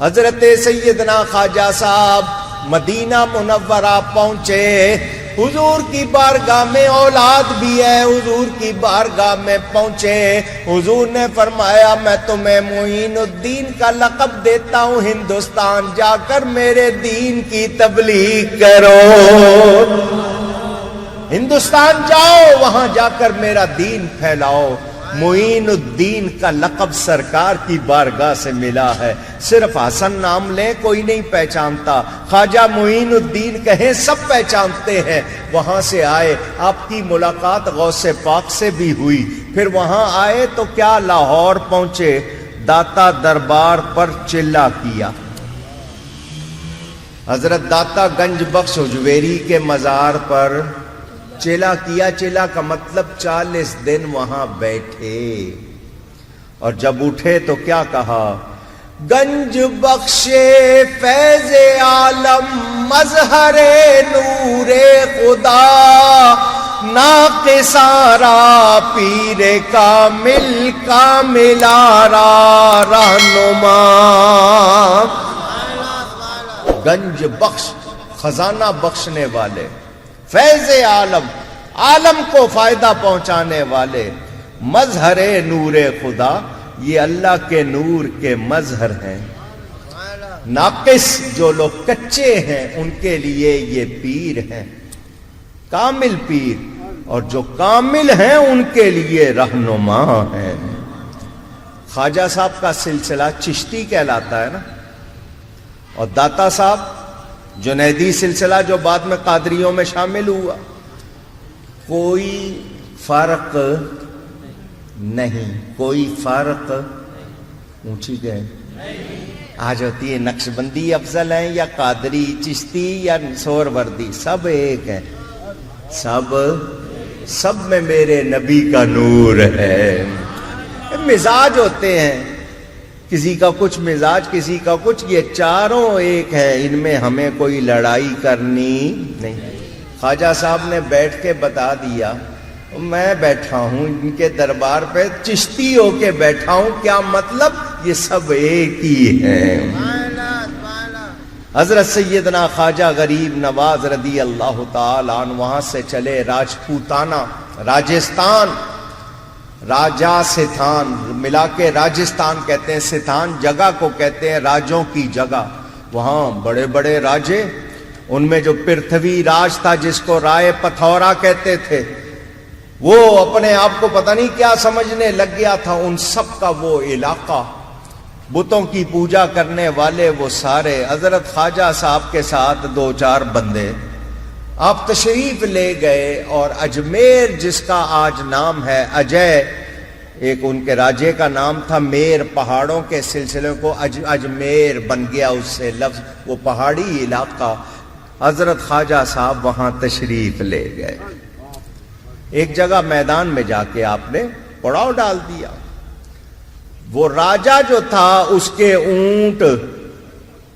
حضرت سیدنا خواجہ صاحب مدینہ منورہ پہنچے. حضور کی بارگاہ میں اولاد بھی ہے, حضور کی بارگاہ میں پہنچے. حضور نے فرمایا میں تمہیں معین الدین کا لقب دیتا ہوں, ہندوستان جا کر میرے دین کی تبلیغ کرو. ہندوستان جاؤ, وہاں جا کر میرا دین پھیلاؤ. معین الدین کا لقب سرکار کی بارگاہ سے ملا ہے. صرف حسن نام لیں کوئی نہیں پہچانتا, خواجہ معین الدین کہیں سب پہچانتے ہیں. وہاں سے آئے, آپ کی ملاقات غوث پاک سے بھی ہوئی. پھر وہاں آئے تو کیا لاہور پہنچے, داتا دربار پر چلا کیا. حضرت داتا گنج بخش حجویری کے مزار پر چلا کیا. چلا کا مطلب 40 دن وہاں بیٹھے, اور جب اٹھے تو کیا کہا, گنج بخش فیض عالم مظہر نور خدا ناقصارا پیر کامل کاملارا رہنما. گنج بخش خزانہ بخشنے والے, فیض عالم عالم کو فائدہ پہنچانے والے, مظہر نور خدا یہ اللہ کے نور کے مظہر ہیں. ناقص جو لوگ کچے ہیں ان کے لیے یہ پیر ہیں, کامل پیر, اور جو کامل ہیں ان کے لیے رہنما ہیں. خواجہ صاحب کا سلسلہ چشتی کہلاتا ہے نا, اور داتا صاحب جنیدی سلسلہ جو بعد میں قادریوں میں شامل ہوا. کوئی فرق نہیں, کوئی فرق. اونچی گئے آج ہوتی ہے نقش بندی افضل ہیں یا قادری, چشتی یا سور وردی, سب ایک ہے. سب میں میرے نبی کا نور ہے. مزاج ہوتے ہیں, کسی کا کچھ مزاج کسی کا کچھ, یہ چاروں ایک ہے, ان میں ہمیں کوئی لڑائی کرنی نہیں. خواجہ صاحب نے بیٹھ کے بتا دیا, میں بیٹھا ہوں ان کے دربار پہ, چشتی ہو کے بیٹھا ہوں, کیا مطلب, یہ سب ایک ہی ہیں. حضرت سیدنا خواجہ غریب نواز رضی اللہ تعالی عنہ وہاں سے چلے راجپوتانہ, راجستان, راجا ستان ملا کے راجستان کہتے ہیں. ستان جگہ کو کہتے ہیں راجوں کی جگہ. وہاں بڑے بڑے راجے, ان میں جو پرتھوی راج تھا جس کو رائے پتھورا کہتے تھے, وہ اپنے آپ کو پتہ نہیں کیا سمجھنے لگ گیا تھا. ان سب کا وہ علاقہ, بتوں کی پوجا کرنے والے وہ سارے. حضرت خواجہ صاحب کے ساتھ 2-4 بندے آپ تشریف لے گئے, اور اجمیر جس کا آج نام ہے اجے, ایک ان کے راجے کا نام تھا میر, پہاڑوں کے سلسلے کو اجمیر بن گیا اس سے لفظ, وہ پہاڑی علاقہ. حضرت خواجہ صاحب وہاں تشریف لے گئے. ایک جگہ میدان میں جا کے آپ نے پڑاؤ ڈال دیا. وہ راجہ جو تھا اس کے اونٹ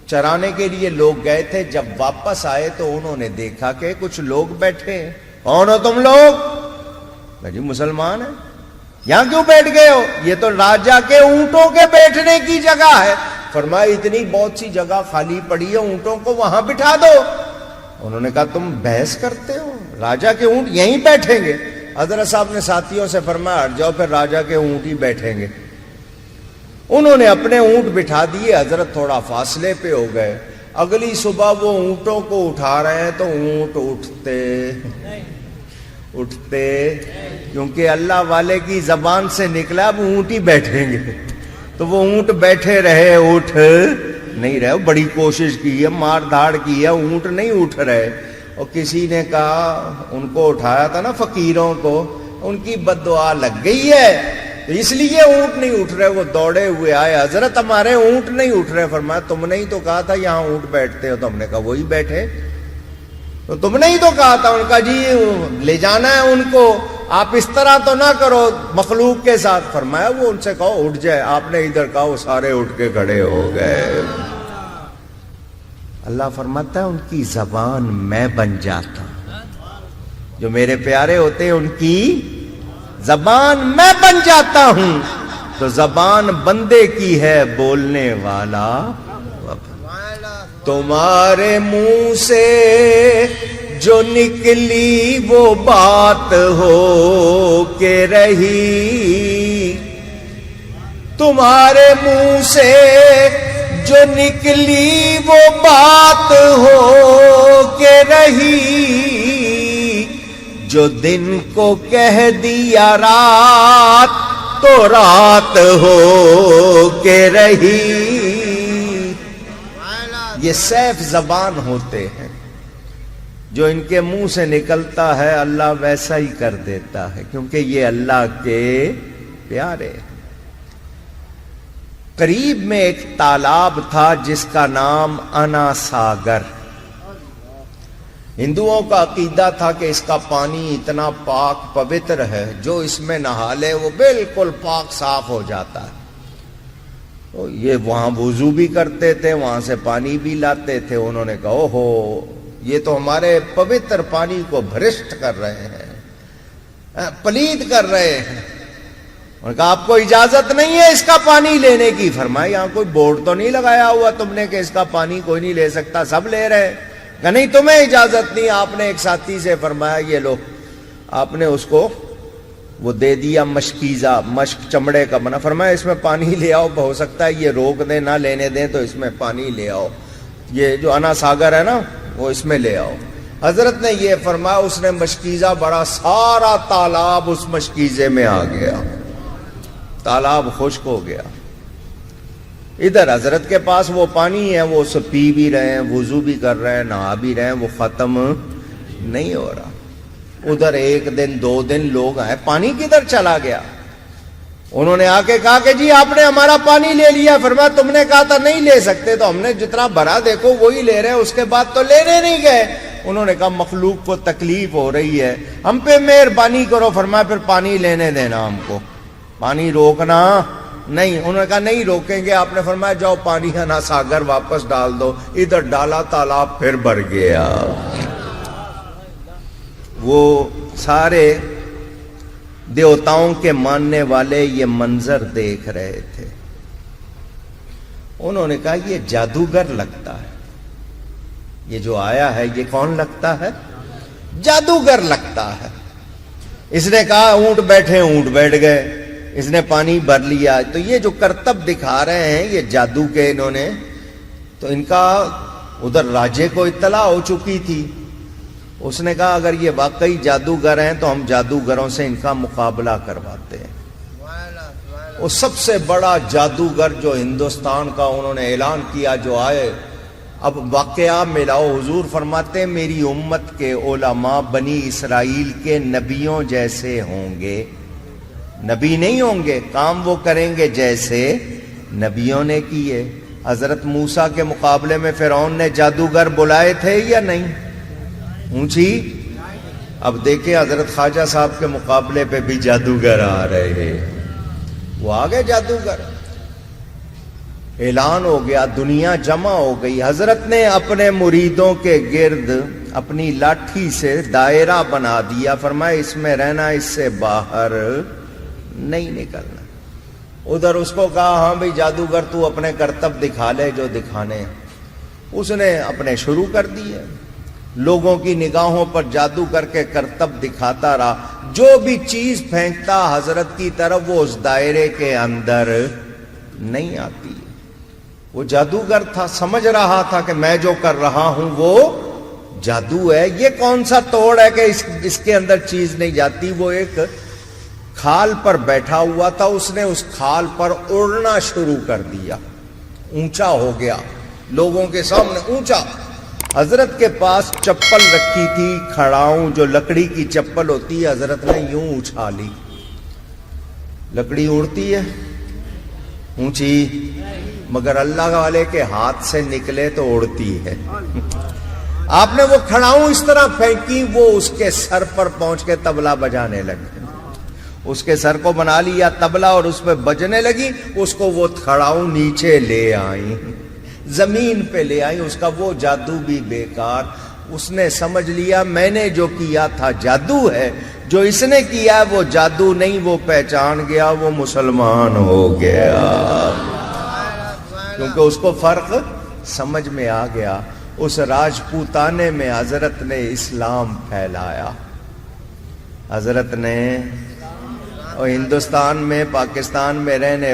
چرانے کے لیے لوگ گئے تھے. جب واپس آئے تو انہوں نے دیکھا کہ کچھ لوگ بیٹھے ہیں. کون ہو تم لوگ؟ جی مسلمان ہیں. یہاں کیوں بیٹھ گئے ہو؟ یہ تو راجہ کے اونٹوں کے بیٹھنے کی جگہ ہے. فرمایا اتنی بہت سی جگہ خالی پڑی ہے, اونٹوں کو وہاں بٹھا دو. انہوں نے کہا تم بحث کرتے ہو, راجہ کے اونٹ یہیں بیٹھیں گے. حضرت صاحب نے ساتھیوں سے فرمایا ہٹ جاؤ, پھر راجہ کے اونٹ ہی بیٹھیں گے. انہوں نے اپنے اونٹ بٹھا دیے. حضرت تھوڑا فاصلے پہ ہو گئے. اگلی صبح وہ اونٹوں کو اٹھا رہے ہیں تو اونٹ اٹھتے کیونکہ اللہ والے کی زبان سے نکلا اب اونٹ ہی بیٹھیں گے. تو وہ اونٹ بیٹھے رہے, اٹھ نہیں رہے. بڑی کوشش کی ہے, مار دھاڑ کی ہے, اونٹ نہیں اٹھ رہے. اور کسی نے کہا, ان کو اٹھایا تھا نا فقیروں کو, ان کی بد دعا لگ گئی ہے اس لیے اونٹ نہیں اٹھ رہے. وہ دوڑے ہوئے آئے, حضرت ہمارے اونٹ نہیں اٹھ رہے. فرمایا تم نے ہی تو کہا تھا یہاں اونٹ بیٹھتے ہو. تو ہم نے کہا وہی بیٹھے. تو تم نے ہی تو کہا تھا. ان کا جی لے جانا ہے ان کو, آپ اس طرح تو نہ کرو مخلوق کے ساتھ. فرمایا وہ ان سے کہو اٹھ جائے. آپ نے ادھر کہا, وہ سارے اٹھ کے کھڑے ہو گئے. اللہ فرماتا ہے ان کی زبان میں بن جاتا ہوں. جو میرے پیارے ہوتے ہیں ان کی زبان میں بن جاتا ہوں. تو زبان بندے کی ہے, بولنے والا تمہارے منہ سے جو نکلی وہ بات ہو کے رہی، تمہارے منہ سے جو نکلی وہ بات ہو کے رہی، جو دن کو کہہ دیا رات تو رات ہو کے رہی۔ یہ سیف زبان ہوتے ہیں، جو ان کے منہ سے نکلتا ہے اللہ ویسا ہی کر دیتا ہے، کیونکہ یہ اللہ کے پیارے ہیں۔ قریب میں ایک تالاب تھا جس کا نام انا ساگر۔ ہندوؤں کا عقیدہ تھا کہ اس کا پانی اتنا پاک پوتر ہے، جو اس میں نہا لے وہ بالکل پاک صاف ہو جاتا ہے۔ تو یہ وہاں وضو بھی کرتے تھے، وہاں سے پانی بھی لاتے تھے۔ انہوں نے کہا اوہو، یہ تو ہمارے پوتر پانی کو بھرشٹ کر رہے ہیں، پلید کر رہے ہیں۔ انہوں نے کہا آپ کو اجازت نہیں ہے اس کا پانی لینے کی۔ فرمایا یہاں کوئی بورڈ تو نہیں لگایا ہوا تم نے کہ اس کا پانی کوئی نہیں لے سکتا، سب لے رہے ہیں۔ کہ نہیں تمہیں اجازت نہیں۔ آپ نے ایک ساتھی سے فرمایا یہ لو، آپ نے اس کو وہ دے دیا مشکیزہ، مشک چمڑے کا بنا۔ فرمایا اس میں پانی لے آؤ، ہو سکتا ہے یہ روک دیں نہ لینے دیں تو اس میں پانی لے آؤ، یہ جو انا ساگر ہے نا وہ اس میں لے آؤ۔ حضرت نے یہ فرمایا، اس نے مشکیزہ بڑا، سارا تالاب اس مشکیزے میں آ گیا، تالاب خشک ہو گیا۔ ادھر حضرت کے پاس وہ پانی ہے، وہ اسے پی بھی رہے ہیں، وضو بھی کر رہے ہیں، نہا بھی رہے ہیں، وہ ختم نہیں ہو رہا۔ ادھر ایک دن دو دن لوگ آئے، پانی کدھر چلا گیا؟ انہوں نے آ کے کہا کہ جی آپ نے ہمارا پانی لے لیا۔ فرمایا تم نے کہا تھا نہیں لے سکتے، تو ہم نے جتنا بھرا دیکھو وہی لے رہے ہیں، اس کے بعد تو لینے نہیں گئے۔ انہوں نے کہا مخلوق کو تکلیف ہو رہی ہے، ہم پہ مہربانی کرو۔ فرمایا پھر پانی لینے دینا ہم کو، پانی روکنا نہیں۔ انہوں نے کہا نہیں روکیں گے۔ آپ نے فرمایا جاؤ پانی انا ساگر واپس ڈال دو۔ ادھر ڈالا، تالاب پھر بھر گیا۔ وہ سارے دیوتاؤں کے ماننے والے یہ منظر دیکھ رہے تھے۔ انہوں نے کہا یہ جادوگر لگتا ہے، یہ جو آیا ہے یہ کون لگتا ہے؟ جادوگر لگتا ہے۔ اس نے کہا اونٹ بیٹھے، اونٹ بیٹھ گئے۔ اس نے پانی بھر لیا۔ تو یہ جو کرتب دکھا رہے ہیں یہ جادو کے، انہوں نے تو ان کا ادھر راجے کو اطلاع ہو چکی تھی۔ اس نے کہا اگر یہ واقعی جادوگر ہیں تو ہم جادوگروں سے ان کا مقابلہ کرواتے ہیں۔ وہ سب سے بڑا جادوگر جو ہندوستان کا، انہوں نے اعلان کیا جو آئے۔ اب واقعہ ملاؤ، حضور فرماتے ہیں میری امت کے علماء بنی اسرائیل کے نبیوں جیسے ہوں گے۔ نبی نہیں ہوں گے، کام وہ کریں گے جیسے نبیوں نے کیے۔ حضرت موسیٰ کے مقابلے میں فرعون نے جادوگر بلائے تھے یا نہیں؟ اونچی۔ اب دیکھیں حضرت خواجہ صاحب کے مقابلے پہ بھی جادوگر آ رہے ہیں، وہ آگے جادوگر۔ اعلان ہو گیا، دنیا جمع ہو گئی۔ حضرت نے اپنے مریدوں کے گرد اپنی لاٹھی سے دائرہ بنا دیا۔ فرمایا اس میں رہنا، اس سے باہر نہیں نکلنا۔ ادھر اس کو کہا ہاں بھئی جادوگر تو اپنے کرتب دکھا لے جو دکھانے۔ اس نے اپنے شروع کر دیے، لوگوں کی نگاہوں پر جادو کر کے کرتب دکھاتا رہا۔ جو بھی چیز پھینکتا حضرت کی طرف وہ اس دائرے کے اندر نہیں آتی۔ وہ جادوگر تھا، سمجھ رہا تھا کہ میں جو کر رہا ہوں وہ جادو ہے۔ یہ کون سا توڑ ہے کہ اس کے اندر چیز نہیں جاتی۔ وہ ایک کھال پر بیٹھا ہوا تھا، اس نے اس کھال پر اڑنا شروع کر دیا، اونچا ہو گیا، لوگوں کے سامنے اونچا۔ حضرت کے پاس چپل رکھی تھی، کھڑاؤں جو لکڑی کی چپل ہوتی ہے، حضرت نے یوں اچھالی۔ لکڑی اڑتی ہے اونچی، مگر اللہ والے کے ہاتھ سے نکلے تو اڑتی ہے۔ آپ نے وہ کھڑاؤں اس طرح پھینکی، وہ اس کے سر پر پہنچ کے طبلہ بجانے لگے۔ اس کے سر کو بنا لیا طبلہ اور اس پہ بجنے لگی۔ اس کو وہ کھڑاؤں نیچے لے آئی، زمین پہ لے آئی۔ اس کا وہ جادو بھی بیکار۔ اس نے سمجھ لیا میں نے جو کیا تھا جادو ہے، جو اس نے کیا وہ جادو نہیں۔ وہ پہچان گیا، وہ مسلمان ہو گیا، کیونکہ اس کو فرق سمجھ میں آ گیا، اس راجپوتانے میں حضرت نے اسلام پھیلایا. حضرت نے اور ہندوستان میں، پاکستان میں رہنے